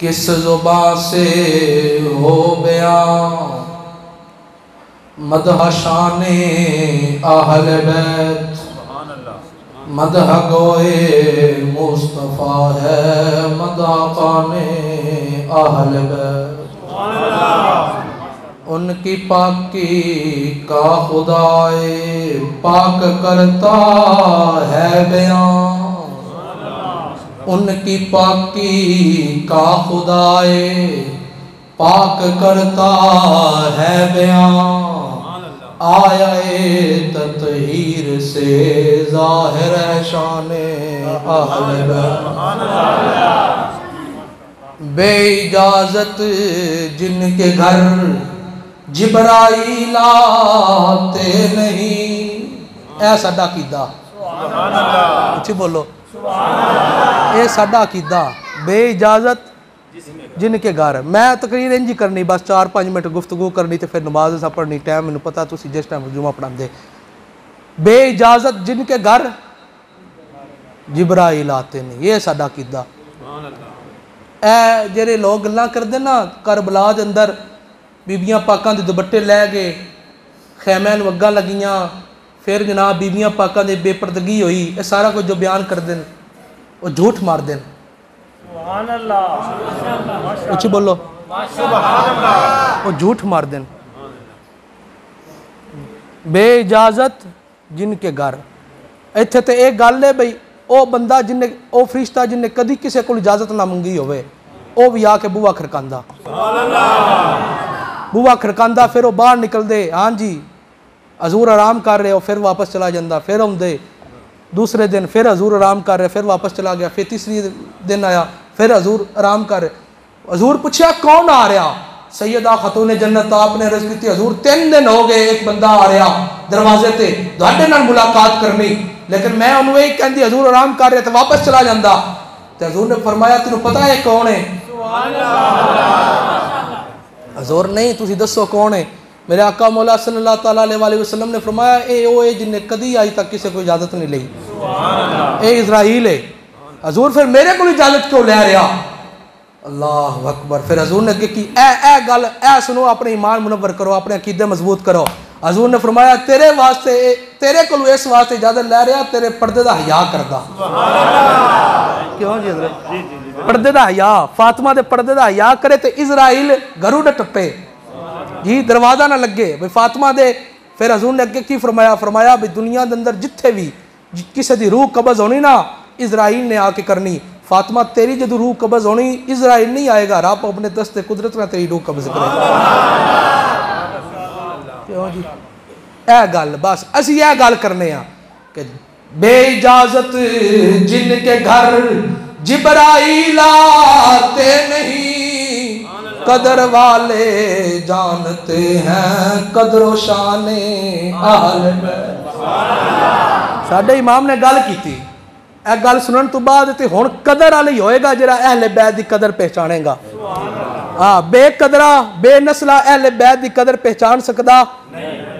किस ज़ुबान से हो बयां मदह शाने अहल बैत, मदह गोए मुस्तफ़ा है मदह पाने अहल बैत। उनकी पाकी का खुदाए पाक करता है बयां, उनकी पाकी का खुदाए पाक करता है बयां। आया ततहीर से ज़ाहिर शाने अहल बैत। बेइजाज़त जिनके घर जिब्राईल आते नहीं, ऐ साडा कीदा अच्छी बोलो, ये साडा कीदा। बेइजाज़त जिनके घर, मैं तकरीर इंज करनी बस 4-5 मिनट गुफ्तगू करनी तो फिर नमाज सा पढ़नी, टाइम मैनू पता तुसी जिस टाइम जुमा पढ़ाते। बेइजाज़त जिनके घर जिब्राईल आते नहीं, ये साडा कीदा। ए जेरे लोग गल्लां करदे ना करबला दे अंदर बीबियां पाकां दे दुपट्टे लै गए, खैमैं नूं अग्गां लगियां, फिर जनाब बीबियां पाकां दे बेपर्दगी हुई, ये सारा कुछ जो बयान करदे न वो झूठ मारदे न। उच्ची बोलो, वो झूठ मारदे न। बेइजाजत जिनके घर, इत्थे ते एक गल है बई ओ बंदा जिन्ने ओ फरिश्ता जिन्ने कदी किसी को इजाजत ना मंगी होवे ओ भी आके बूहा खड़कांदा, बूहा खड़कांदा, फिर वो बाहर निकलदे, हाँ जी हजूर आराम कर रहे हो, फिर वापस चला जाता, फिर आउंदे दूसरे दिन, फिर हजूर आराम कर रहे, फिर वापस चला गया, फिर तीसरी दिन आया, फिर हजूर आराम कर रहे। हजूर पूछा कौन आ रहा? सैयदा खतून जन्नत आपने रज़ की, हजूर 3 दिन हो गए एक बंदा आ रहा दरवाजे ते तुहाडे नाल मुलाकात करनी, लेकिन मैं उन्होंने यही कहती हजूर आराम कर रहे तो वापस चला जाता। तो हजूर ने फरमाया तेन पता है कौन है? हजूर नहीं, तुसी दसो कौन है? मेरे आका मौला सल्लल्लाहु अलैहि वसल्लम ने फरमाया ए ओ है जिन्हें कदी आज तक किसी को इजाजत नहीं ली, ए इजराइल है। हजूर फिर मेरे को इजाजत क्यों ले रहा? अल्लाह अकबर। फिर हजूर ने की ए गल ए सुनो, अपने ईमान मुनव्वर करो, अपने अकीदे मजबूत करो। हजूर ने फरमाया तेरे वास्ते, तेरे को इस वास्ते इजाजत ले रहा तेरे पर्दे का हया करदा। क्यों जी हजरत? पर्दे का हया, फातिमा दे पर्दे का हया करे तो इजराइल घरों न टप्पे जी, दरवाजा ना लगे भाई फातिमा दे। फिर हजूर ने अगे की फरमाया? फरमाया भी दुनिया के अंदर जिथे भी किसी की रूह कब्ज होनी ना इजराइल ने आके करनी। फातिमा तेरी जो रूह कब्ज होनी इजराइल नहीं आएगा, रब अपने दस्ते कुदरत में तेरी रूह कब्ज करेगा। क्यों जी? ए गल बस असी यह गल करने कि बेइजाजत जिनके घर जिब्राइल आते नहीं, कदर वाले जानते हैं कदरो शाने अहल बैत। साडे इमाम ने गल की, ए गल सुनने तो बाद ते हुण कदर वाला ही होएगा जिहड़ा अहले बैत की कदर पहचानेगा। हाँ, बेकदरा बेनस्ला अहले बैत की कदर पहचान सकदा?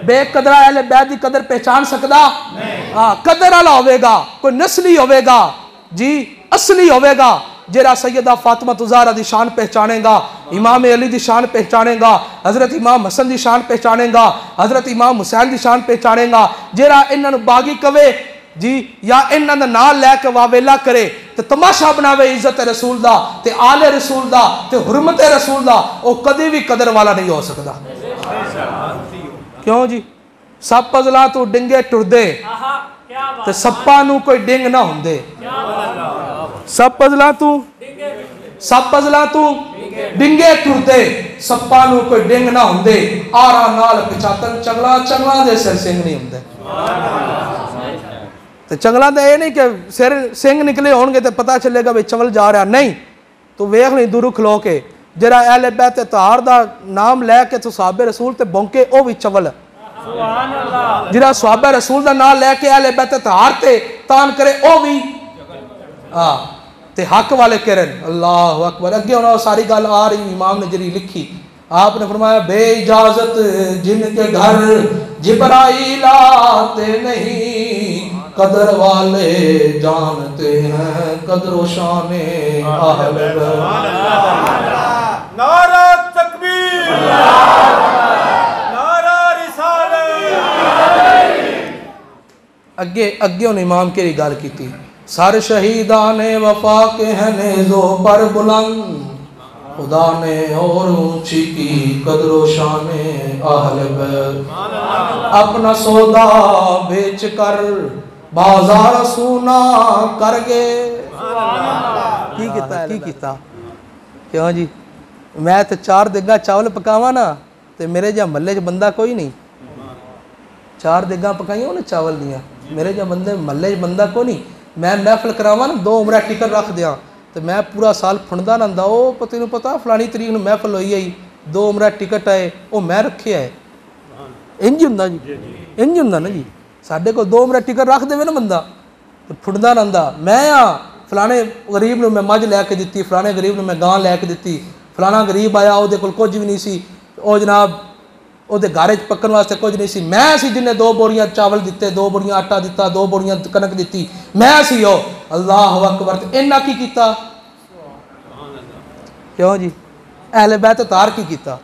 बेकदरा अहले बैत की कदर पहचान सकदा? हाँ, कदर वाला होवेगा, कोई नस्ली होवेगा जी, असली होवेगा जेरा सैयदा फातिमा ज़हरा दी शान पहचानेगा, इमाम अली दी शान पहचानेगा, हजरत इमाम हसन दी शान पहचानेगा, हजरत इमाम हुसैन दी शान पहचानेगा। जेरा इन्हां नूं बागी कवे जी या इन्हां दा नाम लैके वावेला करे तो तमाशा बनावे इज्जत रसूल दा ते आले रसूल दा ते हुरमत रसूल दा, वो कभी भी कदर वाला नहीं हो सकता। क्यों जी? सप पजला तू डिंगे टुरदे ते सप्पा नूं कोई डिंग ना हुंदे। सप पजला तू डिंगे टुरदे सप्पा नूं कोई डिंग ना हुंदे। आरा नाल पिछातन चंगला, चंगला दे सिर सिंह नहीं हुंदे। तो चंगला तो यह नहीं कि सिर सिंह निकले होंगे तो पता चलेगा भाई चंगल जा रहा, नहीं। तू वेख नहीं दूर खलो के जरा अहले बैत तहार दा नाम लैके तू सहाबे रसूल ते बौंके ओ भी चवल, जरा सहाबा रसूल दा नाम लैके अहले बैत तहार ते तान करे ओ भी हाँ ते हक वाले करन। अल्लाह अकबर। अगे उन्होंने सारी गल आ रही इमाम ने जरी लिखी, आपने फरमाया बेइजाजत जिनके घर जिब्राइल आते नहीं, कदर वाले जानते हैं कदर शाने अहले बैत। अगे अगे उन्हें इमाम केरी गल की, सर शहीदा ने वफा के हैं नेज़ो पर बुलंद, खुदा ने और ऊंची की कदरो शाने अहले बैत, अपना सौदा बेच कर बाजार सूना कर गए। की कीता क्यों जी, मैं तो 4 देगा चावल पकावा ना तो मेरे जा महल्ले च बंदा कोई नहीं, 4 देगा पकाइया उन्हें चावल दियाँ, मेरे जा बंदे महल्ले च बंदा कोई नहीं। मैं महफिल करावा ना 2 उमरा टिकट रख दियाँ तो मैं पूरा साल फुंडदा रहिंदा, वो तेनों पता फलानी तरीक नूं महफिल होई आई 2 उमरा टिकट आए वो मैं रखे है, इंज हुंदा जी, इंज हुंदा ना जी। साढ़े को 2 उमरा टिकट रख देवे ना बंदा तो फुंडदा रहिंदा, मैं फलाने गरीब नूं मैं मझ लैके दित्ती, फलाने गरीब नूं मैं गां लैके दित्ती, फलाना गरीब आया वो कुछ भी नहीं सी, वो जनाब ਉਹਦੇ ਘਰ 'ਚ ਪੱਕਣ ਵਾਸਤੇ ਕੁਝ ਨਹੀਂ ਸੀ, ਮੈਂ ਸੀ ਜਿੰਨੇ 2 बोरियां ਚਾਵਲ ਦਿੱਤੇ, 2 बोरियां आटा ਦਿੱਤਾ, 2 बोरियां कनक ਦਿੱਤੀ, मैं ਸੀ ਉਹ। अल्लाह अकबर। ਤੇ ਇਹਨਾਂ ਕੀ ਕੀਤਾ क्यों जी, अहले बैत तार की कीता,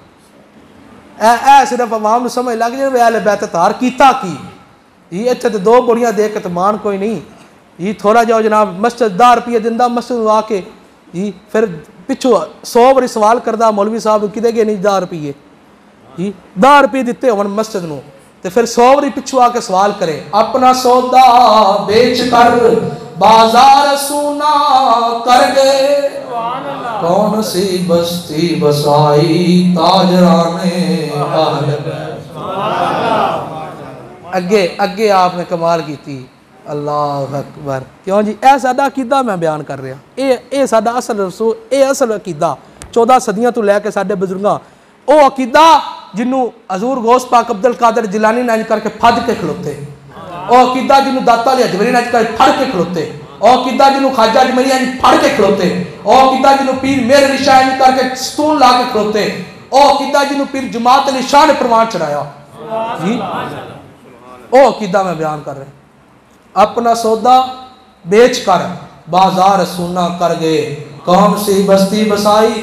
ए सिर्फ आवाम नूं समझ लग जाए अहले बैत तार कीता की जी। इत्थे तो 2 बोरियां दे के तो मान कोई नहीं जी, थोड़ा जाओ जनाब मस्जिद 10 रुपये दिंदा मस्जिद आके जी, फिर पिछू 100 बारी सवाल करदा मौलवी साहब कि गए नहीं 10 रुपये जी, 10 रुपये दिते होवन मस्जिद नूं ते फिर 100 बारी पिछू आके सवाल करे, अपना सौदा बेच कर बाजार सूना कर गए, कौन सी बस्ती बसाई ताजराने अहले बैत। अगे अगे आपने कमाल की, अल्लाह अकबर। क्यों जी, यह साडा अकीदा मैं बयान कर रहा, ये साडा असल रसूल, ये असल अकीदा 14 सदियों तो लैके साडे बजुर्गां, वो अकीदा जिन्हों हजूर गौस पाक अब्दुल कादिर जिलानी ने करके फद के खलोते, और अकीदा जिन्हों दाता अली हजवरी ने करके फड़ के खलोते, और अकीदा जिन्हों खाजा अजमरी ने फड़ के खलोते, और अकीदा जिन्हों पीर मेहर अली शाह ने करके स्टून ला के खलोते, और अकीदा जिन्हों पीर जमात अली शाह ने प्रवान चढ़ाया जी, वो अकीदा मैं बयान कर रहा। अपना सौदा बेच कर बाजार सूना कर गए, कौन सी बस्ती बसाई,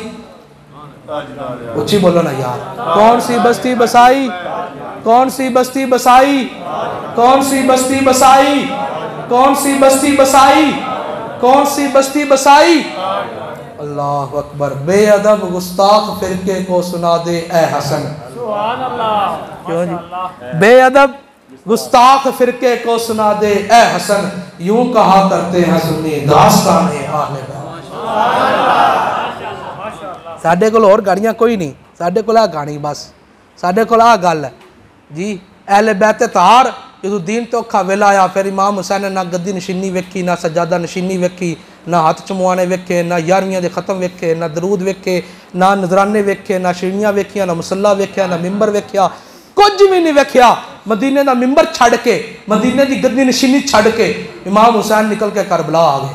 उच्ची बोलो ना यार, कौन सी बस्ती बसाई, कौन सी बस्ती बसाई, कौन सी बस्ती बसाई, कौन सी बस्ती बसाई, कौन सी बस्ती बसाई। अल्लाह अकबर। बेअदब गुस्ताख फिरके को सुना दे ए हसन, क्यों जी, बेअदब गुस्ताख फिरके को सुना दे ए हसन, यूं कहा करते हैं सुन्नी दास्ताने अहले बैत। साडे कोल होर गाड़ियां कोई नहीं, साडे कोल आ गानी बस, साडे कोल आ गल है जी। अहले बैत तार जो दीन तो औखा वेला आया, फिर इमाम हुसैन ने ना गद्दी नशीनी वेखी, ना सजादा नशीनी वेखी, ना हाथ चमवाने वेखे, ना 11वीं दे खत्म वेखे, ना दरूद वेखे, ना नजराने वेखे, ना शीड़ियां वेखिया, ना मुसल्ला वेख्या, ना मिंबर वेख्या, कुछ भी नहीं वेख्या। मदीने का मिंबर छड़ के, मदीने की गद्दी नशीनी छड़ के इमाम हुसैन निकल के करबला आ गए।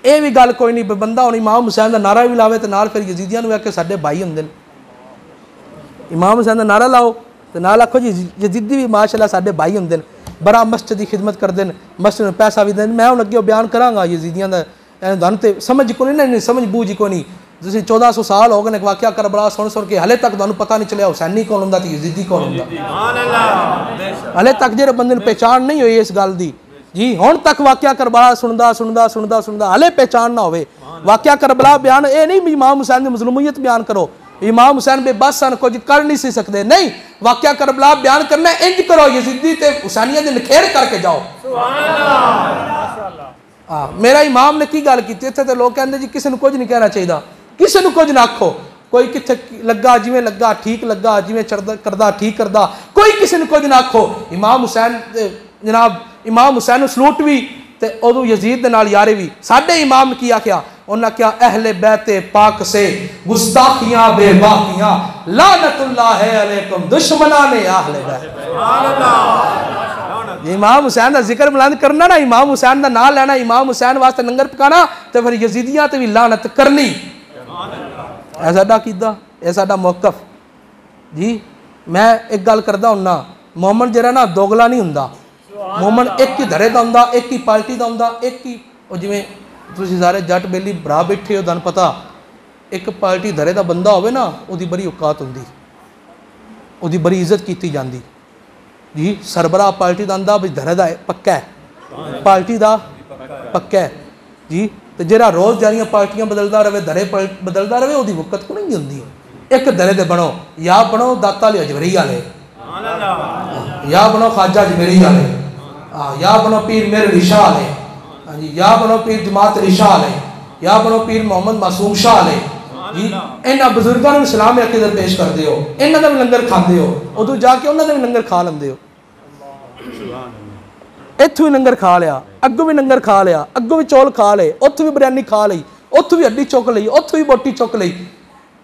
ये भी गल कोई नहीं, बंदा हुण इमाम हुसैन का नारा भी लावे तो नाल फिर यजीदियां नूं आखे साडे भाई हुंदे ने, इमाम हुसैन का नारा लाओ तो नाल आखो जी यजीदी भी माशाअल्लाह साडे भाई हुंदे ने, बड़ा मस्जिद की खिदमत करते हैं, मस्जिद में पैसा भी दें। मैं हुण अगे बयान करांगा यजीदियां दा, तुहानूं ते समझ को नहीं, समझ बूझ को नहीं। तुसीं 1400 साल हो गए वाक़या करबला सुन सुन के, हले तक तुहानूं पता नहीं चलिया हुसैनी कौन हुंदा ते यजीदी कौन हुंदा। हले तक जिहड़े बंदे नूं पहचान नहीं हुई इस गल दी जी, हुण तक वाक़या करबला सुनदा सुनदा सुनदा सुनदा हले पहचान ना होवे। वाक़या करबला बयान ये नहीं भी इमाम हुसैन की मज़लूमियत बयान करो, इमाम हुसैन बेबस सन, कुछ कर नहीं सी सकते, नहीं। वाक़या करबला बयान करना इंज करो, यजीदी ते हुसैनियत दी नखेड़ करके जाओ। मेरा इमाम ने की गल की, इत्थे ते लोग कहंदे जी किसी नूं कुछ नहीं कहना चाहिए, किसी नूं कुछ ना आखो, कोई कित्थे लगा जिवें लगा ठीक लगा, जिवें करदा ठीक करदा, कोई किसी नूं कुछ ना आखो। इमाम हुसैन जनाब इमाम हुसैन नूं सलूट भी ते उदों यजीद दे नाल यारे भी। साडे इमाम की आख्या, उन्हें क्या अहले बैते पाक से गुस्ताखियां बेबाकियां लानतुल्लाह अलैकुम दुश्मनाने अहले बैत। इमाम हुसैन का जिक्र बुलंद करना ना, इमाम हुसैन का नाम लेना, इमाम हुसैन वास्ते लंगर पकाना, तो फिर यजीदियां ते भी लानत करनी। ऐ साडा अकीदा, यह साडा मौकफ जी। मैं एक गल करदा हुन्ना, मोमन जरा ना दोगला नहीं हुंदा, मोमन एक ही धरे का हुंदा, एक ही पार्टी का हुंदा, एक ही जिवें तुसीं सारे जट बेली भरा बैठे हो, तुहानूं पता एक पार्टी धरे का बंदा होवे ना, उहदी बड़ी औकात हुंदी, उहदी बड़ी इज्जत की जाती जी सरबराह पार्टी का आंदा भी धरे का पक्का है, पार्टी का पक्का है जी। तो जरा रोज़ जारियां पार्टियां बदलता रहे, धरे बदलता रहे, वो वक़्त को नहीं होंगी। एक धरे दे बनो, या बनो दाता अली अजमरी वाले, या बनो ख्वाजा अजमेरी वाले, या बनो पीर मेर रिशा वाले, हाँ जी, या बनो पीर जमात रिशा वाले, या बनो पीर मोहम्मद मासूम शाह वाले जी। इन्होंने बजुर्गों को सलाम अकीदत पेश करते हो, इन्हों का भी लंगर खाते हो, उदो जाके उन्होंने भी लंगर खा लेंदे हो। इत्थों भी लंगर खा लिया, अगों भी लंगर खा लिया, अगों भी चौल खा ले, उत्थों भी बिरयानी खा ली, उत्थों भी हड्डी चुक ली, उत्थों भी बोटी चुक ली।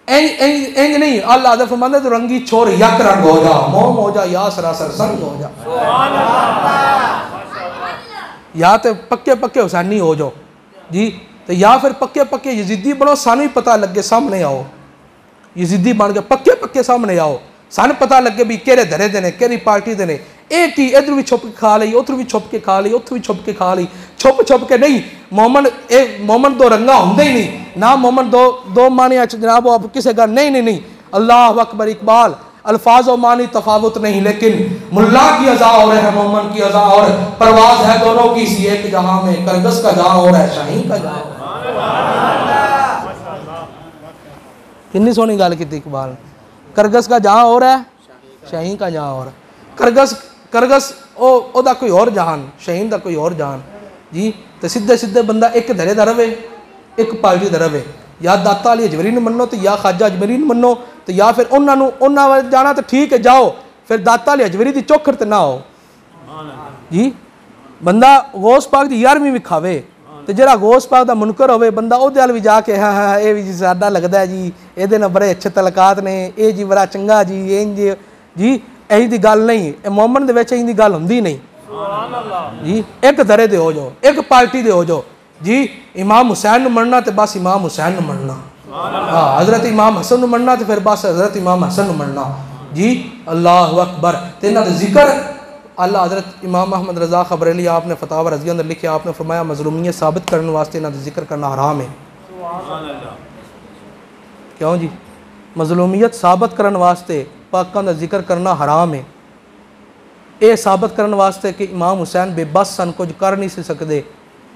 इंज नहीं, अल्लाह दे फरमांदे तो रंगी छोर यक रंग हो जा, मोम हो जा, या सरासर संग हो जा, या तो पक्के पक्के हुसैनी हो जाओ जी, तो या फिर पक्के पक्के यजीदी बनो, सानू ही पता लगे सामने आओ, यजीदी बन के पक्के पक्के सामने आओ, सानू पता लगे भी केड़े धरे दे ने, केड़ी पार्टी दे ने। एक ही इधर भी छुप के खा ली, उधर भी छुप के खा ली, उधर भी छुप के खा ली, छुप छुप के नहीं। मोमन दो रंगा होंगे ही नहीं ना, मोमन दो मानिया जनाब आप किसी का नहीं नहीं नहीं। अल्लाह अकबर इकबाल, अल्फाज और मानी तफावत नहीं, लेकिन मुल्ला की अज़ा और है, मोमन की अज़ा और, परवाज है दोनों की सी एक जहां में, करगस का जहां और है, शाहीन का जहां। कितनी सोहनी गल की इकबाल, करगस का जहां और है, शाहीन का जहां और। करगस ओदा कोई और जहान, शाहीन का कोई और जहान जी। तो सीधे सीधे बंदा एक धरे दा रवे, एक पार्टी दा रवे, या दाता अली अजमरी नूं मन्नो तो या ख्वाजा अजमरी नूं मन्नो, तो या फिर उन्हां वाल जाना तो ठीक है जाओ, फिर दाता अली अजमरी दी चौखट ते ना आओ जी। बंदा गौस पाक दी 11वीं भी खावे, तो जरा गौस पाक दा मुनकर होवे, बंदा ओहदे अल भी जाके हाँ हाँ ये भी जी साडा लगदा है जी, एहदे नाल बड़े अच्छे तलकात ने, ये जी बड़ा चंगा जी, इंज जी। यही दी गल नहीं, मोमन दे विच इंज दी गल हुंदी नहीं जी। एक धरे दे हो जाओ, एक पार्टी दे हो जाओ जी। इमाम हुसैन नूं मनना तो बस इमाम हुसैन नूं मनना, हाँ हज़रत इमाम हसन नूं मनना तो फिर बस हज़रत इमाम हसन नूं मनना जी। अल्लाह अकबर। तो इन्हां दे जिक्र अल्लाह हज़रत इमाम अहमद रज़ा खबरेली आपने फतावा रज़ी अंदर लिखे, आपने फरमाया मज़लूमियत साबित करने वास्ते इन्हां दे जिक्र करना हराम है। क्यों जी? मज़लूमियत साबित करने वास्ते पाकां दा जिक्र करना हराम है। ये साबित करने वास्ते कि इमाम हुसैन बेबस सन, कुछ कर नहीं सी सकते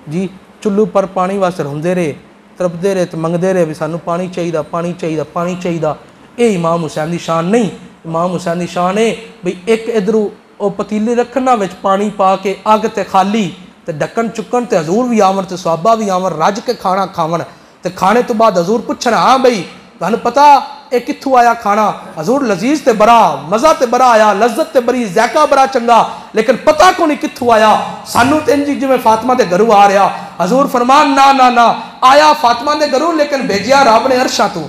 जी। चुल्लू पर पानी वास्ते रोंदे रहे, तड़पते रहे तो मंगते रहे भी सानू पानी चाहिए, पानी चाहिए, पानी चाहिए। ये इमाम हुसैन की शान नहीं। इमाम हुसैन की शान है बई एक इधरों वो पतीली रखना विच पानी पा के अग ते खाली ते ढक्कन चुकन ते हजूर भी आवन ते सहाबा भी आवन, रज के खाना खावन ते खाने तो बाद हजूर पुछन हाँ बई तुहानू पता ये कित्थों आया खाना? हजूर लजीज ते बड़ा, मज़ा ते बड़ा आया, लज्जत ते बड़ी, ज़ायका बड़ा चंगा, लेकिन पता को नहीं कित्थों आया। सानू तो इंज जिवें फातिमा दे घरों आ रहा। हजूर फरमान ना ना ना, आया फातिमा दे घरों लेकिन भेजिया रब ने अरशा तों।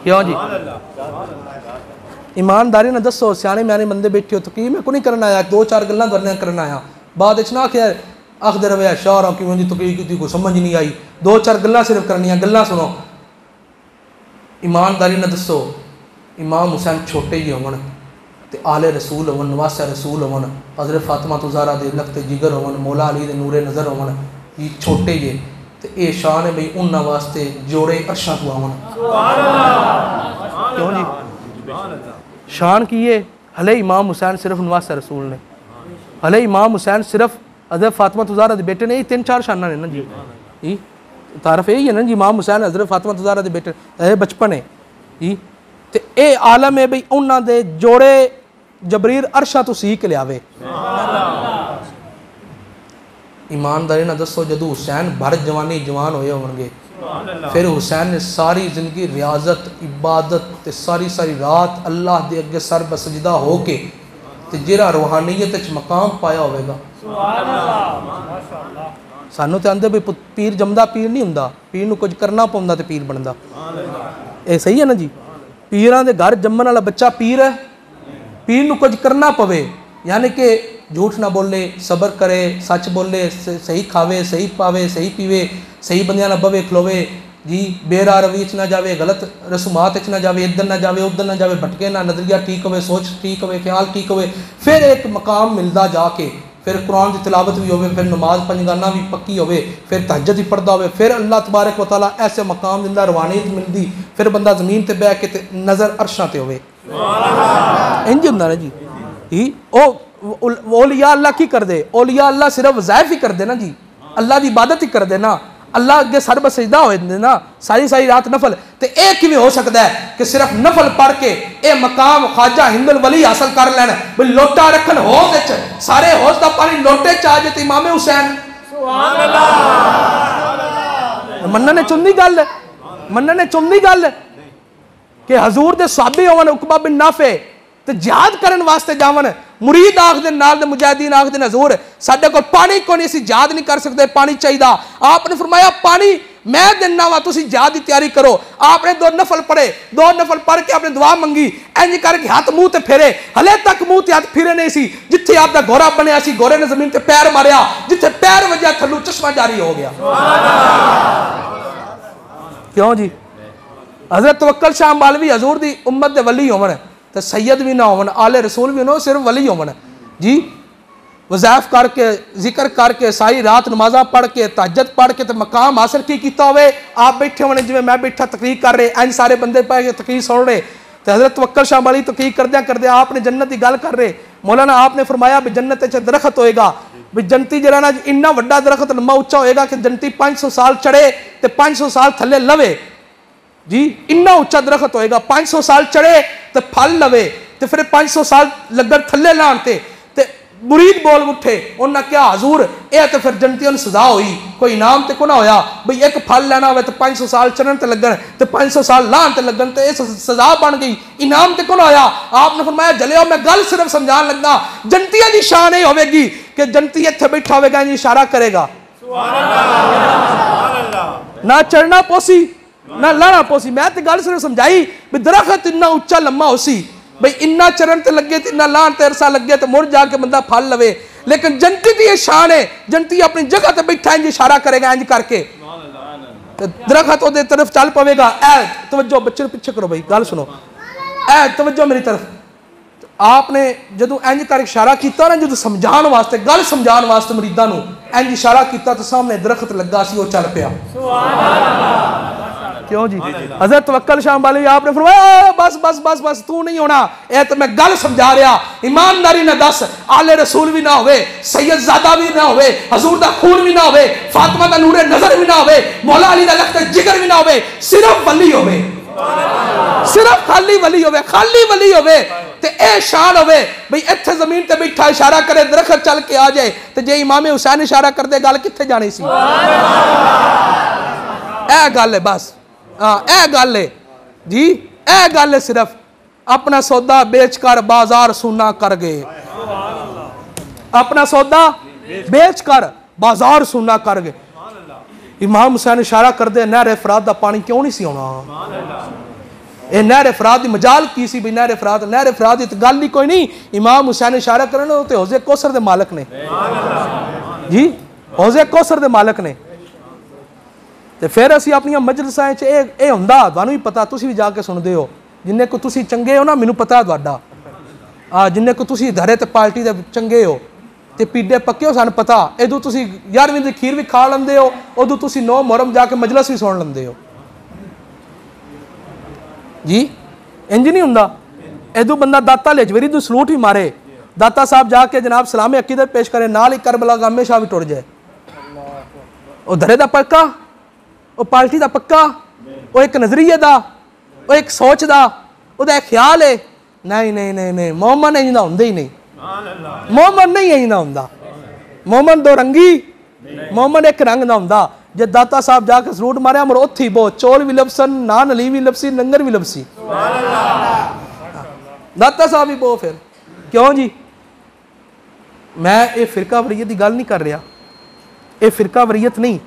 क्यों जी? ईमानदारी ने दसो, सियाने म्याने बंदे बैठे हो तो की मैं को नहीं करना आया, दो चार गल्लां करने करना आया, बाद ना आखिया आखते रहे शाह क्यों जी तकलीफ को समझ नहीं आई, दो चार गल्लां सिर्फ करनिया, गल्लां सुनो। ईमानदारी ने दसो, इमाम हुसैन छोटे ही होवन ते आले रसूल होवन, नवासे रसूल होवन, हज़रत फातिमा तो ज़हरा दे लखते जिगर होवन, मौला अली दे नूरे नज़र होवन, ये छोटे ही तो ये शान है बई उन्हां वास्ते जोड़े अरशां तो आवन। क्यों जी? शान की ये हले इमाम हुसैन सिर्फ नवासे रसूल ने, हले इमाम हुसैन सिर्फ हज़रत फातिमा तो ज़हरा दे बेटे ने, ये तीन चार शाना ने ना जी। तारफ यही है ना जी, इमाम हुसैन हज़रत फातिमा तो ज़हरा दे बेटे, ये बचपन है जी। तो ये आलम है बई उन्हां दे जोड़े जबरीर अरशा तो सीख लियावे। ईमानदारी ना दसो, जदों हुसैन भर जवानी जवान होए होंगे, फिर हुसैन ने सारी जिंदगी रियाजत इबादत ते सारी सारी रात अल्लाह दे अगे सर बसजदा हो के ते जिहड़ा रूहानीयत च मकाम पाया होवेगा। सानू तो आंदे भी पीर जमदा पीर नहीं हुंदा, पीर नूं कुछ करना पौंदा ते पीर बनदा। ये सही है ना जी? पीरां दे घर जम्मन वाला बच्चा पीर है, पीर नूं कुछ करना पवे, यानी कि झूठ ना बोले, सबर करे, सच बोले, सही खावे, सही पावे, सही पीवे, सही बंदियां नाल बवे खलोवे जी, बेरा रवी च ना जावे, गलत रसूमात च ना जावे, इधर ना जावे उधर ना जावे, भटके ना, नजरिया ठीक होवे, सोच ठीक होवे, ख्याल ठीक होवे, फिर एक मकाम मिलता जाके, फिर कुरान की तिलावत भी होवे, फिर नमाज पंजगाना भी पक्की होवे, फिर तहज्जुद भी पढ़दा होवे, फिर अल्लाह तबारक व तआला ऐसे मकाम दिंदा, रवानीत मिलदी, फिर बंदा ज़मीन ते बैठ के नज़र अरशां ते होवे। इंज हुंदा ना जी। ओलिया अल्लाह की कर दे, ओलिया अल्लाह सिर्फ वज़ाइफ ही कर दे ना जी, अल्लाह की इबादत ही कर दे ना, अल्लाह अगे सरब सजदा हो जाते ना सारी सारी रात नफल। तो यह किवें हो सकता है कि सिर्फ नफल पढ़ के ये मकाम ख्वाजा हिंदुल वली हासिल कर लैन, भी लोटा रखन हौज सारे हौज का पानी लोटे च आ जाए तो इमाम हुसैन मनने चुंदी गल, मनने चुंदी गल कि हजूर दे सहाबी होवन उकबा बिन नाफे ते जिहाद करन वास्ते जावन, मुरीद आखदे नाल दे मुजाहिदीन आखदे हजूर साडे कोल पानी कोई नहीं, असीं जिहाद नहीं कर सकते, पानी चाहिदा। आपने फरमाया पानी मैं देना वा, तुसीं जिहाद की तैयारी करो। आपने 2 नफल पढ़े, 2 नफल पढ़ के आपने दुआ मंगी, इंज करके हाथ मुंह ते फेरे, हले तक मुंह ते हाथ फिरे नहीं सी। जिथे आपका घोड़ा बनया सी घोड़े ने जमीन ते पैर मारिया, जिथे पैर वजया थल्लू चश्मा जारी हो गया। क्यों जी? हजरत तवक्कल शाह मालवी हजूर दी उम्मत दे वली होवन तो सैयद भी ना होवन, आले रसूल भी ना, सिर्फ वली होवन जी। वज़ाइफ करके जिक्र करके सारी रात नमाजा पढ़ के तहज्जुद पढ़ के तो मकाम हासिल की किया होवे। आप बैठे होने जिवें मैं बैठा तकरीर कर रहे, इंज सारे बंदे पै के तकरीर सुन रहे, तो हजरत तवक्कल शाह मालवी तकरीर करदे करदे आपने जन्नत की गल कर रहे। मौलाना आपने फरमाया भी जन्नत च दरख्त होएगा, भी जनती जरा ना इन्ना वड्डा दरख्त लम्मा उच्चा होएगा कि जनती 500 साल चढ़े तो 500 साल थले लवे जी। इन्ना उच्चा दरख्त होएगा, 500 साल चढ़े तो फल लवे, तो फिर 500 साल लगन थले लाण ते मुरीद बोल उठे, उन्हें क्या हजूर यह तो फिर जनतियों सजा हुई, कोई इनाम तो को ना होया बई एक फल लेना हो तो 500 साल चढ़न ते लगन तो 500 साल लाण ते लगन, तो यह सजा बन गई, इनाम तो को ना होया। आपने फरमाया जलियो मैं गल सिर्फ समझान लगा, जनतिया की शान यह होगी कि जनती इत्थे बैठा होगा इशारा करेगा, ना चढ़ना पोसी ना लाना पोसी। मैं तो गल सिर्फ समझाई भी दरख्त इन्ना उच्चा लम्मा हो सी भाई इन्ना चरण ते लगे तो इन्ना लान ते अरसा लगे तो मुड़ जाके बंदा फल लवे। लेकिन जनती की यह शान है, जनती अपनी जगह ते बैठा इंज इशारा करेगा इंज करके तो दरख्त ओदे तरफ चल पवेगा। ऐ तवज्जो बच्चे पीछे करो भाई गल सुनो, ऐ तवज्जो मेरी तरफ। आपने जो इंज कर इशारा किया ना, जो समझाने वास्ते गल समझाने वास्ते मुरीदां नूं इंज इशारा किया तो सामने दरख्त लगा सी, वो चल पिया। क्यों जी? हजरत तवक्कल शाह मालवी आपने फरमाया बस बस बस बस तू नहीं होना, यह तो मैं गल समझा रहा, ईमानदारी ना दस, आले रसूल भी ना होवे, सैयदजादा भी ना होवे, हजूर दा खून भी ना होवे, फातिमा दा नूरे नजर भी ना होवे, मौला अली दा लख्त जिगर भी ना होवे, सिर्फ वली होवे, सिर्फ खाली वली होवे, खाली वली होवे ते ए शान होवे भाई इत्थे जमीन ते बैठा इशारा करे दरख्त चल के आ जाए। तो जे इमाम हुसैन इशारा कर दे गल कित्थे जानी सी? ए गल है बस, हाँ ए गल है जी, ए गल है। सिर्फ अपना सौदा बेच कर बाजार सुना कर गए, अपना सौदा बेच कर बाजार सुना कर गए। इमाम हुसैन इशारा कर दे नहर फरात का पानी क्यों नहीं सी आना? ये नहर फरात की मजाल की सी भी नहर फरात, नहर फरात की गल ही कोई नहीं। इमाम हुसैन इशारा करने तो हौजे कौसर के मालक ने जी, हौजे कौसर के मालक ने। तो फिर असी अपन मजलिसां च ये हुंदा, तुहानूं भी पता, तुसीं भी जाके सुनते हो, जिन्ने को तुसीं चंगे हो ना, मैनूं पता है तुहाडा, जिन्ने को तुसीं धरे ते पार्टी दे चंगे हो ते पीडे पक्के हो, सानूं पता। इदों तुसीं 11वीं दी खीर भी खा लैंदे हो, उदों तुसीं 9 मुहर्रम जाके मजलिस भी सुन लैंदे हो जी। इंज नहीं हुंदा। इदों बंदा दाता लेजवेरी दी सलूट भी मारे, दाता साहब जाके जनाब सलामे अकीदत पेश करे, नाल ही करबला गामे शाह भी टुर जाए, वो धरे दा पक्का, वो पार्टी का पक्का, वो एक नजरिए का, वो एक सोच का, वह ख्याल है। नहीं नहीं नहीं नहीं, मोहम्मद इंज दा हुंदा ही नहीं, मोहम्मद नहीं इंज दा हुंदा। मोहम्मद दो रंगी, मोहम्मद एक रंग दा हुंदा। जे दाता साहब जाके सलूट मारिया मर उत्थे बहुत चौल भी लबसन, नान अली भी लबसी, लंगर भी लबसी, दाता साहब भी बहुत। फिर क्यों जी? मैं ये फिरका वरीयत की गल नहीं कर रहा, ये फिरका वरीयत नहीं,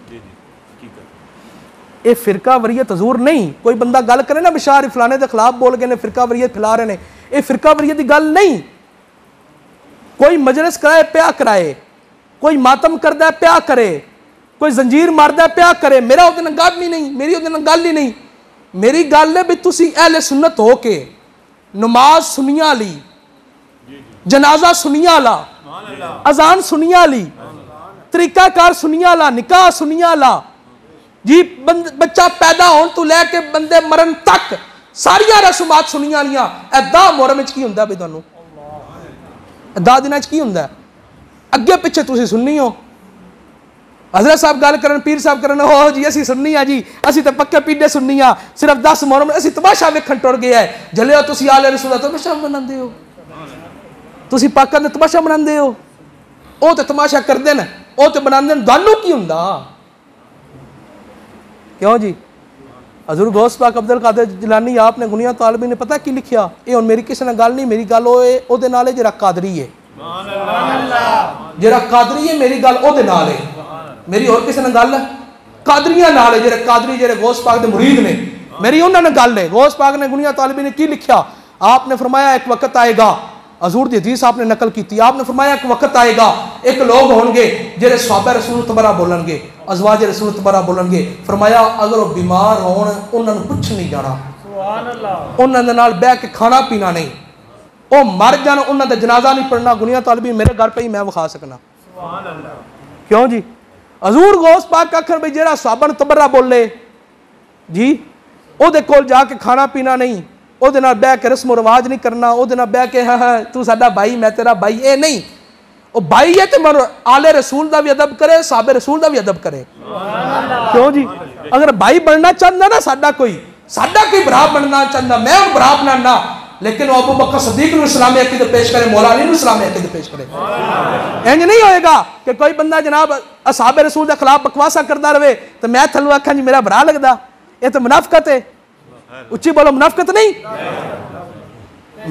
ये फिरका वरीयत हजूर नहीं। कोई बंदा गल करे ना बिशार फलाने के खिलाफ बोल गए ने, फिरका वरीयत फैला रहे हैं, ये फिरका वरीयत की गल नहीं। कोई मजलिस कराए प्या कराए, कोई मातम करदा प्या करे, कोई जंजीर मारदा प्या करे, मेरा उहदे नाल गल ही नहीं, मेरी उहदे नाल गल ही नहीं। मेरी गल है भी तुसीं अहले सुन्नत हो के नमाज सुनिया ली, जनाजा सुनिया ला, अजान सुनिया ली, तरीकाकार सुनिया ला, निकाह सुनिया ला जी। बच्चा पैदा होने तो लैके बंदे मरन तक सारिया रसूमात सुनिया लिया। दाह मुहर्रम की होंगे भी तुहानू, दाह दिनों की होंगे, अगे पिछे तुसीं सुन्नी हो। हजरत साहब गल करन, पीर साहब करन, हो जी असीं सुन्नी हाँ जी, असीं तो पक्के पीडे सुन्नी हाँ, सिर्फ 10 मुहर्रम असीं तमाशा वेखण टुर गए है। जलियो तुसीं आले रसूल दा तमाशा मनांदे हो, तुसीं पाकां दा तमाशा मनांदे हो। वो तो तमाशा करते हैं, वो तो बनाते हैं, तुहानू की हुंदा? क्यों जी? हजूर गौस पाक अब्दुल कादिर जिलानी आपने गुनिया तालबी ने पता की लिखिया? ये हुण मेरी किसी नाल गल नहीं, मेरी गल ओहदे नाल है जिहड़ा कादरी है, जिहड़ा कादरी है, मेरी गल ओहदे नाल है। मेरी और किसी नाल गल कादरियां नाल है, जिहड़े कादरी जिहड़े गौस पाक दे मुरीद ने, मेरी उन्हां नाल गल है। गौस पाक ने गुनिया तालबी ने की लिखिया? आपने फरमाया एक वक्त आएगा, हजूर दी हदीस आपने नकल की, आपने फरमाया एक वक्त आएगा, एक लोग होंगे जिहड़े सहाबा रसूल तबरा बोलणगे, अज़वाज रसूल तबरा बोलणगे। फरमाया अगर वो बीमार होण उन्हां नूं पुछ नहीं जाना, सुभान अल्लाह, उन्हां दे नाल बैठ के खाना पीना नहीं, वो मर जान उन्हां दा जनाजा नहीं पढ़ना। गुनिया तालबी मेरे घर पे ही मैं विखा सकना, सुभान अल्लाह। क्यों जी? हजूर गौस पाक आखण भी जिहड़ा सहाबा नूं तबरा बोले जी, ओहदे कोल जाके खाना पीना नहीं, ਉਹਦੇ ਨਾਲ ਬਹਿ ਕੇ ਰਸਮ ਰਿਵਾਜ ਨਹੀਂ ਕਰਨਾ, ਉਹਦੇ ਨਾਲ ਬਹਿ ਕੇ ਹਾਂ ਤੂੰ ਸਾਡਾ ਭਾਈ ਮੈਂ ਤੇਰਾ ਭਾਈ, ਇਹ ਨਹੀਂ। ਉਹ ਭਾਈ ਹੈ ਤੇ ਮਨ ਆਲੇ ਰਸੂਲ ਦਾ ਵੀ ਅਦਬ ਕਰੇ, ਸਾਹਬੇ ਰਸੂਲ ਦਾ ਵੀ ਅਦਬ ਕਰੇ। क्यों जी? अगर भाई बनना चाहता ना साडा कोई भरा बनना चाहता, मैं और भरा बनाना, लेकिन वो अबू बकर सदीक नूं इस्लामी अकीदत पेश करे, मौला अली नूं इस्लामी अकीदत पेश करे। इंज नहीं होएगा कि कोई बंदा जनाब असहाबे रसूल के खिलाफ बकवासा करता रहे तो मैं थल्लों आखां जी मेरा भरा लगता, ये तो मुनाफकत है। उच्ची बोलो, मुनाफकत नहीं।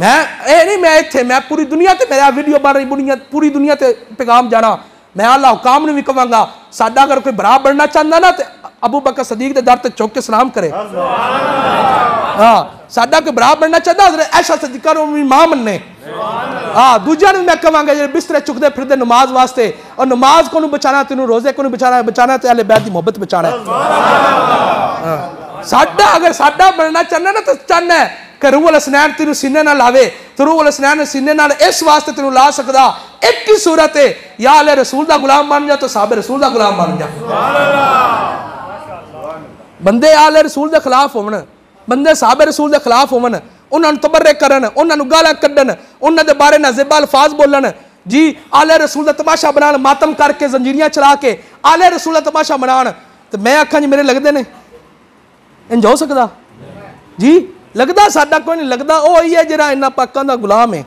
मैं ये नहीं, मैं इत्थे मैं पूरी दुनिया ते मेरा वीडियो बन रही, पूरी दुनिया ते पैगाम जाना। मैं अल्लाह हुकाम ने भी कहांगा, साडा अगर कोई भरा बनना चाहता ना तो अबू बकर सदीक के दर ते चौक के सलाम करे। हाँ, साडा कोई भरा बनना चाहता हज़रत आयशा सिद्दीक़ा नूं मां मन्ने। हाँ, दूजा मैं कहांगा जो बिस्तरे चुकते फिरते नमाज वास्ते, और नमाज को बचाना, तेनों रोजे को बचाना तो अहले बैत की मोहब्बत बचाना। साडा अगर साडा बनना चाहना ना तो चाहना है कि रूहुल हसनैन तेनों सीने नाल लावे, तो रूहुल हसनैन सीने नाल इस वास्ते तेनों ला सकदा, एक ही सूरत है, या अहले रसूल दा गुलाम बन जा तो साहबे रसूल दा गुलाम बन जा। बंदे अहले रसूल दे खिलाफ होवन, बंदे साहबे रसूल दे खिलाफ होवन, उन्हां नूं तबर्रे करन, उन्हां नूं गालां कड्डन, उन्हां दे बारे नाज़िबा अल्फाज बोलन जी, अहले रसूल दा तमाशा बनान, मातम करके जंजीरियां चला के अहले रसूल दा तमाशा बनान, तो मैं आखां जी मेरे लगदे ने? इंज हो सकदा जी? लगदा साडा कोई नहीं लगदा, वो ही है जिहड़ा इन्हां पाकां दा गुलाम है।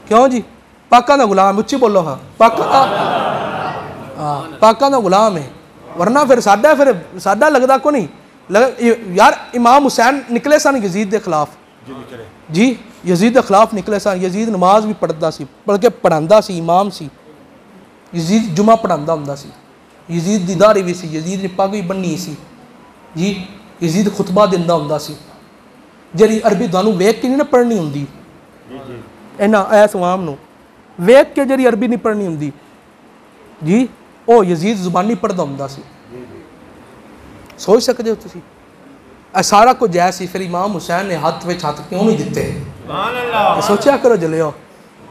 क्यों जी? पाकां दा गुलाम, उच्ची बोलो। हाँ, पाकां दा गुलाम है, वरना फिर साडा लगदा को नहीं। यार इमाम हुसैन निकले सन यजीद के खिलाफ जी, यजीद के खिलाफ निकले सन। यजीद नमाज भी पढ़ता सी, बल्कि पढ़ांदा सी, इमाम सी। यजीद जुमा पढ़ांदा हुंदा सी, यजीद दी दाढ़ी भी सी, यजीद ने पग भी बन्नी सी जी। यजीद खुतबा दिंदा हुंदा सी, जिहड़ी अरबी तुहानूं वेख के नहीं ना पढ़नी हुंदी, इन्हां ऐस अवाम नूं वेख के जिहड़ी अरबी नहीं पढ़नी हुंदी जी, वो यजीद जुबानी पढ़दा हुंदा सी। सोच सकते हो तुसीं? सारा कुछ जैस सी, फिर इमाम हुसैन ने हाथ में हाथ क्यों नहीं दिते? सोचा करो जलियो।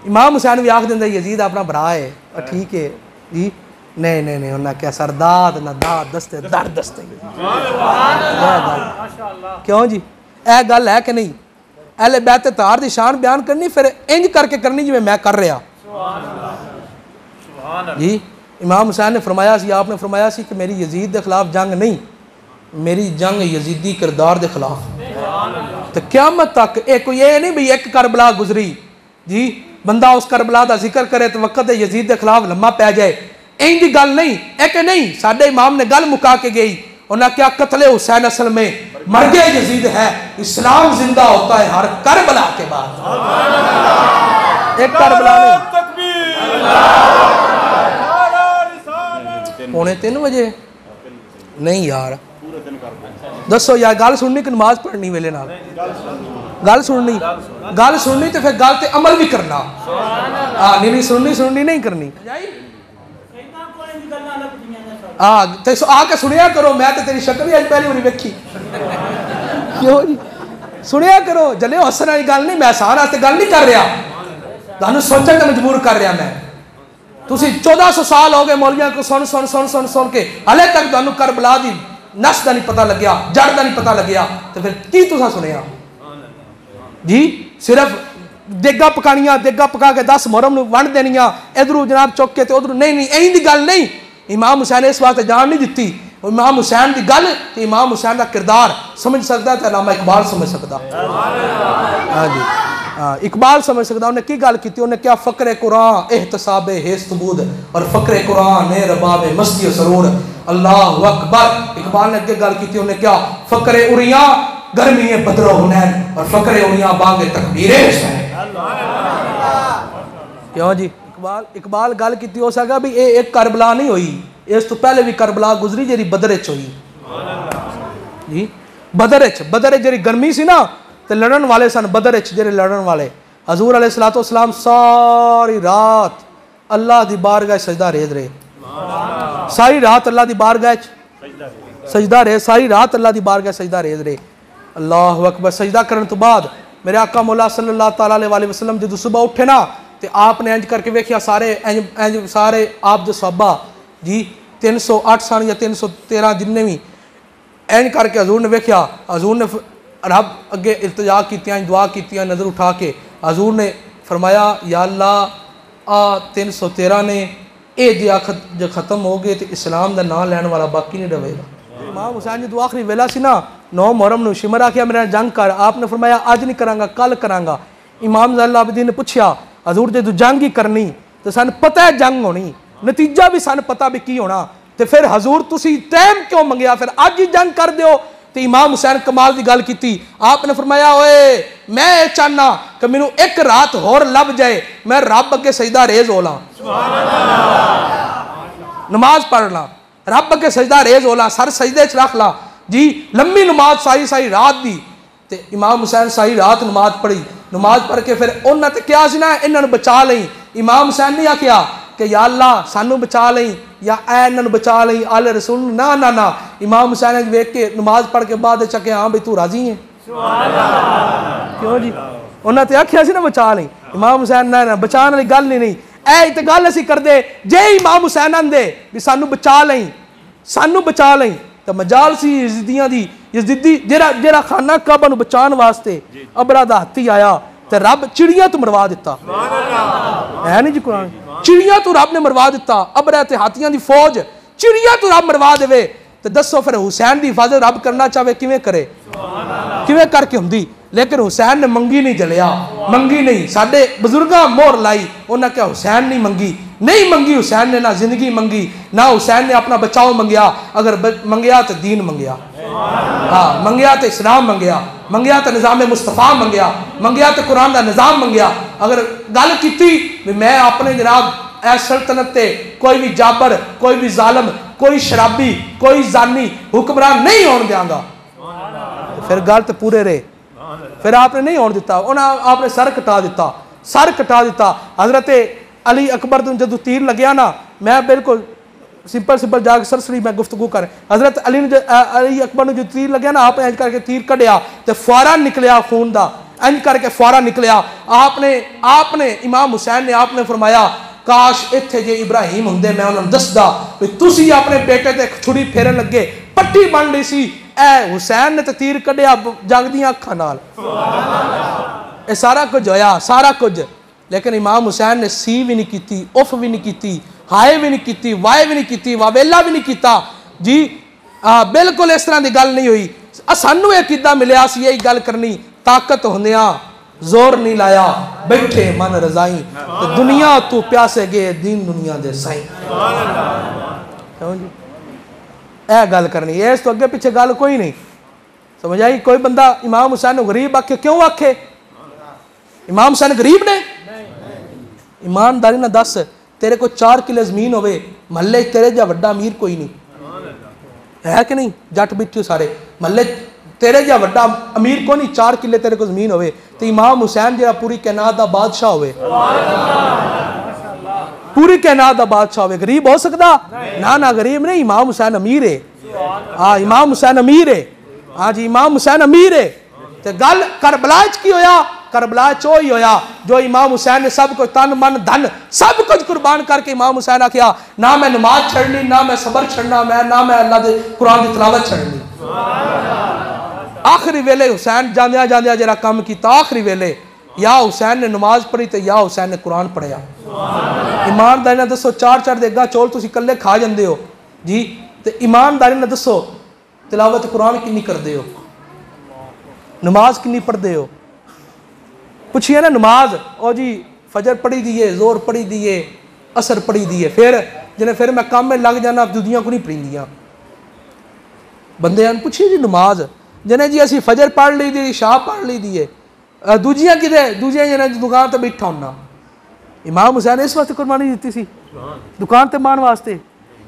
इमाम हुसैन भी आख दिंदा यजीद अपना भरा है, ठीक है जी। नहीं नहीं नहीं, उन्हें क्या सरदाद ना दाद दस्ते दर दस्ते। क्यों जी? यह गल है कि नहीं? अहले बैत तार दी शान बयान करनी, फिर इंज करके करनी जिवें मैं कर रहा जी। इमाम हुसैन ने फरमाया सी, आपने फरमाया सी कि मेरी यजीद के खिलाफ जंग नहीं, मेरी जंग यजीदी किरदार के खिलाफ। तो क़यामत तक एक कोई ये नहीं भी एक करबला गुजरी जी, बंदा उस करबला का जिक्र करे तो वक्त यजीद के खिलाफ लम्मा पै जाए, इंज दी गल नहीं। एक नहीं, साडे इमाम ने गल मुका के गई, उन्हें क्या कत्ले हुसैन असल में मर गए यजीद है, इस्लाम जिंदा होता है हर करबला के बाद। एक करबला नहीं, पौने 3 बजे नहीं यार, दसो यार गल सुननी कि नमाज पढ़नी वेले नाल? गल सुननी तो फिर गल ते अमल भी करना। हाँ, नहीं सुननी नहीं करनी। हाँ, तो आके सुनिया करो, मैं तो तेरी शक्ल भी अज पहली बारी वेखी। क्यों जी? सुनिया करो जलियो, हसन वाली गल नहीं, मैं आसान वास्ते गल नहीं कर रहा, तुहानूं सोचण ते मजबूर कर रहा मैं। तुसीं 1400 साल हो गए मौलवियां को सुन के, हाले तक तुहानूं करबला दी नस का नहीं पता लग्या, जड़ का नहीं पता लग्या, तो फिर की तुसा सुनिया जी? सिर्फ देगा पकानिया, देगा पका के 10 मुहर्रम नूं वंड देनिया, इधरों जनाब चुक के उधरों, नहीं नहीं यही दी गल नहीं। इमाम हुसैन इस वास्ते जान नहीं दी। इमाम हुसैन की गल तो इमाम हुसैन का किरदार समझ सकता तो अल्लामा इकबाल समझ सकता। हाँ जी, हाँ इकबाल समझ सकता। उन्हें की गल की, उन्हें क्या फ़क्र कुरान एहतसाब हेस्तबूद और फ़क्र कुरान ने रबाब मस्ती सरूर, अल्लाह अकबर। इकबाल ने अगे गल की, उन्हें क्या फ़क्र उरिया गर्मी बदरो हुनैन और फ़क्र उरिया बागे तकबीर हुसैन। क्यों जी? इकबाल गल की हो सका भी ये एक करबला नहीं हुई, इस तो पहले भी करबला गुजरी जी बदर हुई जी। बदर जी गर्मी सी ना, तो लड़न वाले सन बदर जे लड़न वाले। हजूर अलैहिस्सलाम सारी रात अल्लाह की बारगाह सजदा रेद रहे, सारी रात अल्लाह की बारगाह सजदा रहे, सारी रात अल्लाह की बारगाह सजदा रेद रहे। अल्लाह अकबर। सजदा करने तो बाद मेरे आका मौला सल्लल्लाहु अलैहि वसल्लम जो सुबह उठे ना, तो आपने इंज करके वेखिया सारे इंज सारे आप जो सहाबा जी 308 सन या 313 जिन्ने भी इंज करके हजूर ने वेखिया। हजूर ने रब अगे इल्तिजा की, दुआ की, नज़र उठा के हजूर ने फरमाया या अल्लाह आ 313 ने ये जो ख़त्म हो गए तो इस्लाम का नाम लैन वाला बाकी नहीं रहेगा। इमाम हुसैन जो आखिरी वेला सी ना 9 मुहर्रम नूं शिमर आखिया मेरे जंग कर, आपने फरमाया अज नहीं करांगा कल करांगा। इमाम ज़ैनुल आबिदीन ने पूछा हजूर जो जंग ही करनी तो सन पता है जंग होनी, नतीजा भी सन पता भी की होना, तो फिर हजूर तुसी टाइम क्यों मंगया, फिर अज ही जंग कर दो। तो इमाम हुसैन कमाल की गल की, आपने फरमाया ओए मैं चाहना कि मैनू एक रात होर लभ जाए, मैं रब अगे सजदा रेज हो ला, नमाज पढ़ ला, रब अगे सजदा रेज हो ला, सर सजदे च रख ला जी। लंबी नमाज सारी रात दी, तो इमाम हुसैन सारी रात नमाज पढ़ी। नमाज पढ़ के फिर उन्हें तो क्या ना इन्होंने बचा लई। इमाम हुसैन ने आख्या कि या अल्लाह सानू बचा लई या इन्होंने बचा लई आले रसूल, ना ना ना। इमाम हुसैन ने वेख के नमाज पढ़ के बाद चके हाँ भाई तू राजी है क्यों जी? उन्हें तो आख्या ना बचा लई। इमाम हुसैन ना ना बचाने वाली गल नहीं, ऐ तो गल असीं करदे जे इमाम हुसैन आंदे भी सानू बचा लई, सानू बचा लई, तो मजाल सी यजीदियां दी। यजीदी जेरा खाना काबा नूं बचाने वास्ते अबरा दा हाथी आया तो रब चिड़िया तो मरवा दिता है नहीं जी कुरान, चिड़िया तो रब ने मरवा दिता। अबरा ते हाथियां दी फौज चिड़िया तो रब मरवा देवे, तो दसो फिर हुसैन की हिफाजत रब करना चाहे किवें करे, किवें करके हुंदी। लेकिन हुसैन ने मंगी नहीं जलिया, मंगी नहीं। साडे बजुर्गां मोहर लाई, उन्हें क्या हुसैन नहीं मंगी, नहीं मंगी हुसैन ने, ना जिंदगी मंगी ना हुसैन ने अपना बचाव मंगया। अगर मंगया तो दीन मंगया, हाँ मंगया तो इस्लाम मंगया, मंगया तो निज़ाम मुस्तफ़ा मंगया, मंगया तो कुरान का निज़ाम मंगया। अगर गल की मैं अपने जनाब ए सल्तनत ते कोई भी जाबर, कोई भी जालम, कोई शराबी, कोई जानी हुक्मरान नहीं होने देंगा, तो फिर गल तो पूरे रहे। फिर आपने नहीं होने दिता, आपने सर कटा दिता, सर कटा दिता। हजरत अली अकबर जो तीर लग्या ना, मैं बिल्कुल सिंपल जाके सरसरी मैं गुफ्तगू कर, हजरत अली ने अली अकबर ने जो तीर लग्या ना, आपने इंज करके तीर कढ़िया तो फुआरा निकलिया खून का, इंज करके फुआरा निकलिया। आपने इमाम हुसैन ने आपने फरमाया काश इत्थे जे इब्राहिम हुंदे मैं उन्होंने दसदा भी तुसी अपने बेटे ते छुरी फेरन लगे, पट्टी बन रही सी, ए हुसैन ने तो तीर कढ़िया जगदियां अखां नाल। ये सारा कुछ होया, सारा कुछ। लेकिन इमाम हुसैन ने सी भी नहीं की, उफ भी नहीं की, हाय भी नहीं की, वाय भी नहीं की, वावेला भी नहीं किया जी। बिल्कुल इस तरह की गल नहीं हुई। सानू यह किदा मिलिया सी यही गल करनी, ताकत होंदिया जोर नहीं लाया, बैठे मन रजाई, तो दुनिया तू प्यासे गए दीन दुनिया दे साई। यह गल करनी, इस तो अगे पिछे गल कोई नहीं समझ आई। कोई बंदा इमाम हुसैन गरीब आखे, क्यों आखे? इमाम हुसैन गरीब ने? ईमानदारी ना दस, तेरे को 4 किले जमीन होवे, महल्ले तेरे जा वड्डा अमीर कोई नहीं है कि नहीं? जट बिट्ठू सारे महल्ले तेरे जा वड्डा अमीर को नहीं, 4 किले तेरे को जमीन होवे, तो इमाम हुसैन जरा पूरी कैनात दा बादशाह होवे, पूरी कैनात दा बादशाह होवे, गरीब हो सकता? ना ना गरीब नहीं, इमाम हुसैन अमीर है। हाँ इमाम हुसैन अमीर है, हाँ जी इमाम हुसैन अमीर है। तो गल करबला च की होया, करबला चो ही होया जो इमाम हुसैन ने सब कुछ तन मन धन सब कुछ कुर्बान करके इमाम हुसैन आख्या ना मैं नमाज छड़नी ना मैं सबर छड़ना ना मैं अल्लाह दे कुरान की तिलावत छड़नी। आखिरी वेले हुसैन जांदिया जांदिया जरा काम किया आखिरी वेले या हुसैन ने नमाज पढ़ी तो या हुसैन ने कुरान पढ़िया। ईमानदारी ने दसो 4-4 देगा चौल तुम कल्ले खा जाते हो जी तो ईमानदारी ने दसो तिलावत कुरान किन्नी करते हो नमाज किन्नी पढ़ते हो पूछिए ना नमाज ओ जी फजर पढ़ी दी है जोर पढ़ी दी है असर पढ़ी दी है फिर मैं काम में लग जाना दूजियां को नहीं पढ़िया बंदे पूछिए जी नमाज जिन्हें जी असी फजर पढ़ ली दी शाह पढ़ ली दी है दूजियां किते दूजियां जिन्हें दुकान पर बैठा होना। इमाम हुसैन इस वास्ते कुर्बानी दी सी दुकान पर मान वास्ते।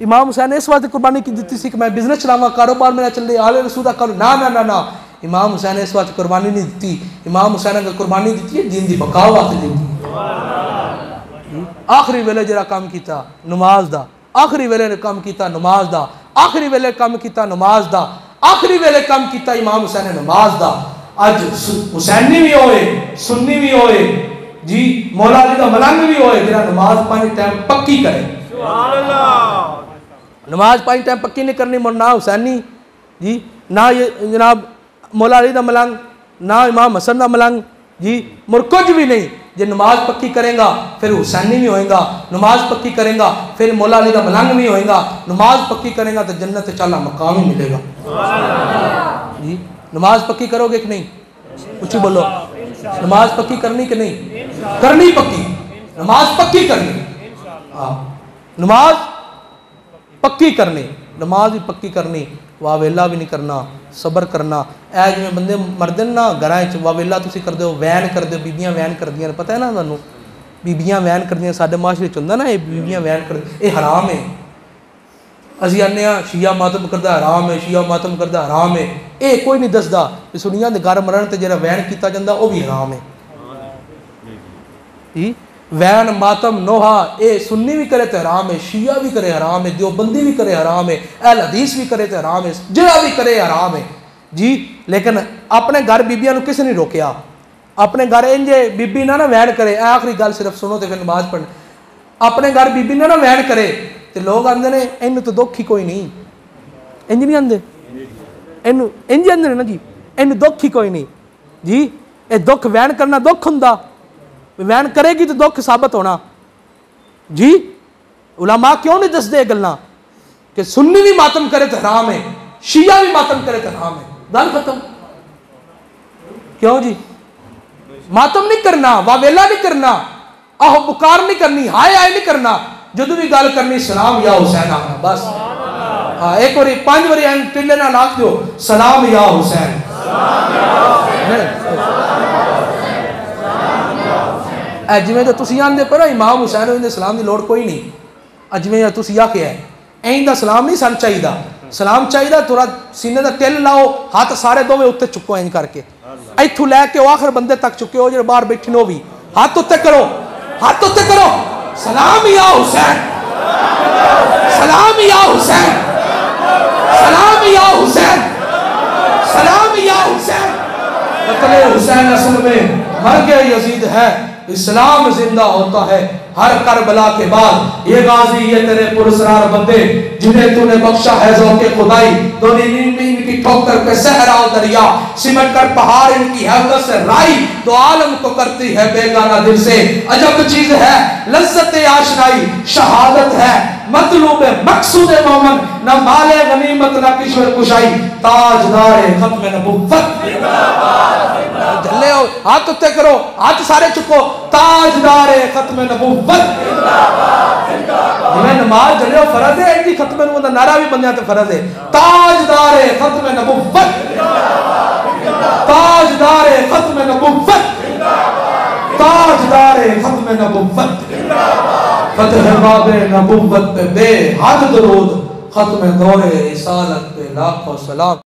इमाम हुसैन ने इस वास्ते कुर्बानी की दी सी कि मैं बिजनेस चलावा कारोबार मेरा चले आले रसूल का करूँ ना ना ना ना। इमाम हुसैन ने इस वास्ते कुर्बानी नहीं दी। इमाम हुसैन ने कुर्बानी दी है दीन की बकाव वास्ते दी। आखिरी वेले जरा काम किया नमाज दा आखिरी वेले ने काम किया नमाज दा आखिरी वेले काम किया नमाज दा आखिरी वेले काम किया इमाम हुसैन ने नमाज दा। अज हुसैनी भी होए सुन्नी भी होए जी मौला अली का मलंग भी होए जरा नमाज 5 टाइम पक्की करे। नमाज 5 टाइम पक्की नहीं करनी ना हुसैनी जी ना ये जनाब मौला अली का मलंग ना इमाम हसन का मलंग जी मुर कुछ भी नहीं। जे नमाज पक्की करेगा फिर हुसैनी भी होएगा नमाज पक्की करेगा फिर मौला अली का मलंग भी होएगा नमाज पक्की करेगा तो जन्नत चाला मकाम ही मिलेगा जी। नमाज पक्की करोगे कि नहीं कुछ बोलो नमाज पक्की करनी कि नहीं करनी पक्की नमाज पक्की करनी हाँ नमाज पक्की करनी नमाज भी पक्की करनी वावेला भी नहीं करना सबर करना। ऐ जिवें बंदे मरदे ना घर वावेला तुसीं करदे हो वैन करदे हो बीबियां वैन करदियां पता है ना तुहानूं बीबियां वैन करदियां साडे माशरे च हुंदा ना ये बीबियां वैन कर ये हराम है। असीं आने शिया मातम करदा हराम है शिया मातम करदा हराम है ये कोई नहीं दसदा कि सुनिया दे घर मरण ते जिहड़ा वैन किया जाता वह भी हराम है जी। वैन मातम नोहा ये सुन्नी भी करे तो हराम है शिया भी करे हराम है देवबंदी भी करे हराम है अहल हदीस भी करे तो हराम है जिहड़ा भी करे हराम है जी। लेकिन अपने घर बीबियां नूं किसी ने रोकया अपने घर इंजे बीबी ना वैन करे आखिरी गल सिर्फ सुनो तो फिर नमाज पढ़ अपने घर बीबी ना वैन करे तो लोग आते ने इनू तो दुख ही कोई नहीं इंज नहीं आते इनू इंज आते ना जी इनू दुख ही कोई नहीं जी। ये दुख वैन करना दुख हुंदा वैन करेगी तो दुख साबित होना जी। उलमा क्यों नहीं दसदे गल्लां कि सुन्नी भी मातम करे तो हराम है शिया भी मातम करे तो हराम है गल खत्म। क्यों जी मातम नहीं करना वावेला नहीं करना आहो पुकार नहीं करनी हाय हाय नहीं करना जदों भी गल करनी सलाम या हुसैन आखना बस। हाँ एक बार 5 बार टिल्ले नाल आख दो सलाम या हुसैन। जिवें जो तुसीं आंदे पर इमाम हुसैन होंदे सलाम की लोड़ कोई नहीं। जिवें तुसीं आखिया ऐं दा सलाम नहीं सन चाहिदा सलाम चाहिदा थोड़ा सीने का तिल लाओ हाथ सारे दोवें उत्ते चुको इंज करके इत्थों लैके आखिर बंदे तक चुके हो जो बाहर बैठे हो भी हाथ उत्ते करो हाथ उत्ते करो सलाम या हुसैन सलाम या हुसैन सलाम या हुसैन सलाम या हुसैन। मतलब हुसैन असल में मर गया यजीद है इस्लाम जिंदा होता है हर करबला के बाद। ये गाजी ये तेरे पुरस्कार बंदे जिन्हें तूने बख्शा है ज़ौक़े खुदाई दोनों इनकी ठोकर पे सहरा दरिया सिमट कर पहाड़ इनकी हैबत से राई तो आलम को करती है बेगाना दिल से अजब चीज है लज्जत आशनाई शहादत है मतलूब मकसूद मोमन न माले गनीमत न किश्वर कुशाई ताजदार खत्म नबुव्वत झल्ले हो हाथ उत्ते करो हाथ सारे चुको ताजदार खत्म नबुव्वत जिवें नमाज झल्ले फर्ज है इनकी खत्म नबुव्वत दा नारा भी बंदियां ते फर्ज है ताजदार खत्म नबुव्वत ताजदार खत्म नबुव्वत ताजदार खत्म नबुव्वत फतह बाबे नबुव्वत पे बेहद दरूद खत्म दौरे रिसालत पे लाखों सलाम।